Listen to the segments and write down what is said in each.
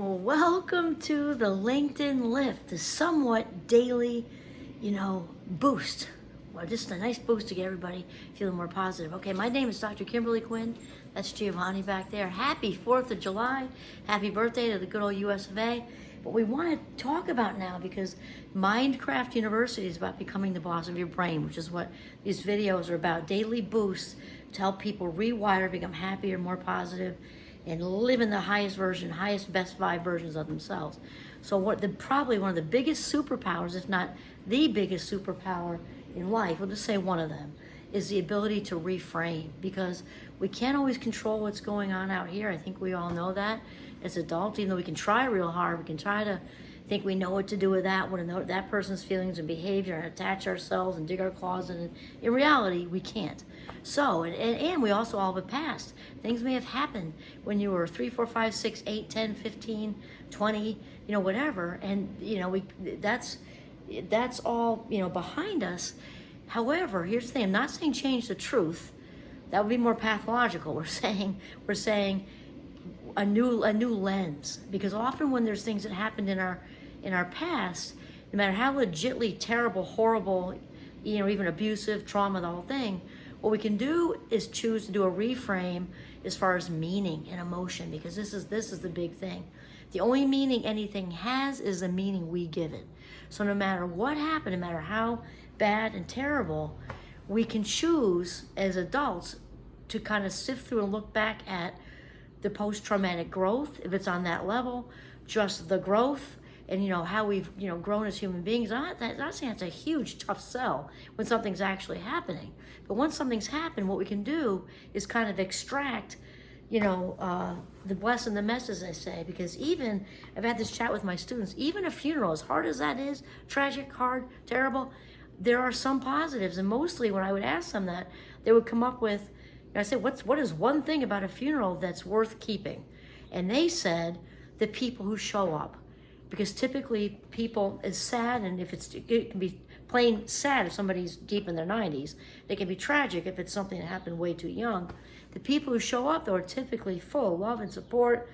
Well, welcome to the LinkedIn Lift, the somewhat daily, boost. Well, just a nice boost to get everybody feeling more positive. Okay, my name is Dr. Kimberly Quinn. That's Giovanni back there. Happy 4th of July. Happy birthday to the good old US of A. What we want to talk about now, because Mindcraft University is about becoming the boss of your brain, which is what these videos are about. Daily boosts to help people rewire, become happier, more positive, and live in the highest version, highest, best vibe versions of themselves. So probably one of the biggest superpowers, if not the biggest superpower in life, we'll just say one of them, is the ability to reframe, because we can't always control what's going on out here. I think we all know that as adults, even though we can try real hard, we can try to think we know what to do with that person's feelings and behavior, and attach ourselves and dig our claws in it. In reality, we can't. So, and we also all have a past. Things may have happened when you were 3, 4, 5, 6, 8, 10, 15, 20, whatever. And, that's all, behind us. However, here's the thing. I'm not saying change the truth. That would be more pathological. We're saying a new lens, because often when there's things that happened in our past, no matter how legitly terrible, horrible, even abusive, trauma, the whole thing, what we can do is choose to do a reframe as far as meaning and emotion, because this is the big thing. The only meaning anything has is the meaning we give it. So no matter what happened, no matter how bad and terrible, we can choose as adults to kind of sift through and look back at the post-traumatic growth, if it's on that level, just the growth, and how we've grown as human beings. I'm not saying it's a huge tough sell when something's actually happening, but once something's happened, what we can do is kind of extract the bless and the mess, as I say, because I've had this chat with my students, even a funeral, as hard as that is, tragic, hard, terrible, there are some positives. And mostly when I would ask them that, they would come up with, I said, what is one thing about a funeral that's worth keeping? And they said, the people who show up. Because typically people is sad, and it can be plain sad if somebody's deep in their 90s. It can be tragic if it's something that happened way too young. The people who show up, though, are typically full of love and support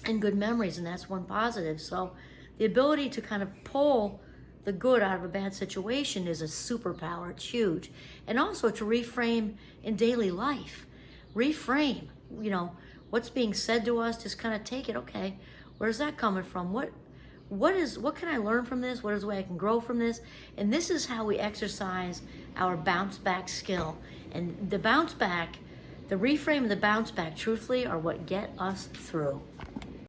and good memories, and that's one positive. So the ability to kind of pull the good out of a bad situation is a superpower. It's huge. And also to reframe in daily life. Reframe, what's being said to us, just kind of take it, okay, where's that coming from? What can I learn from this? What is the way I can grow from this? And this is how we exercise our bounce back skill. And the bounce back, the reframe and the bounce back, truthfully, are what get us through.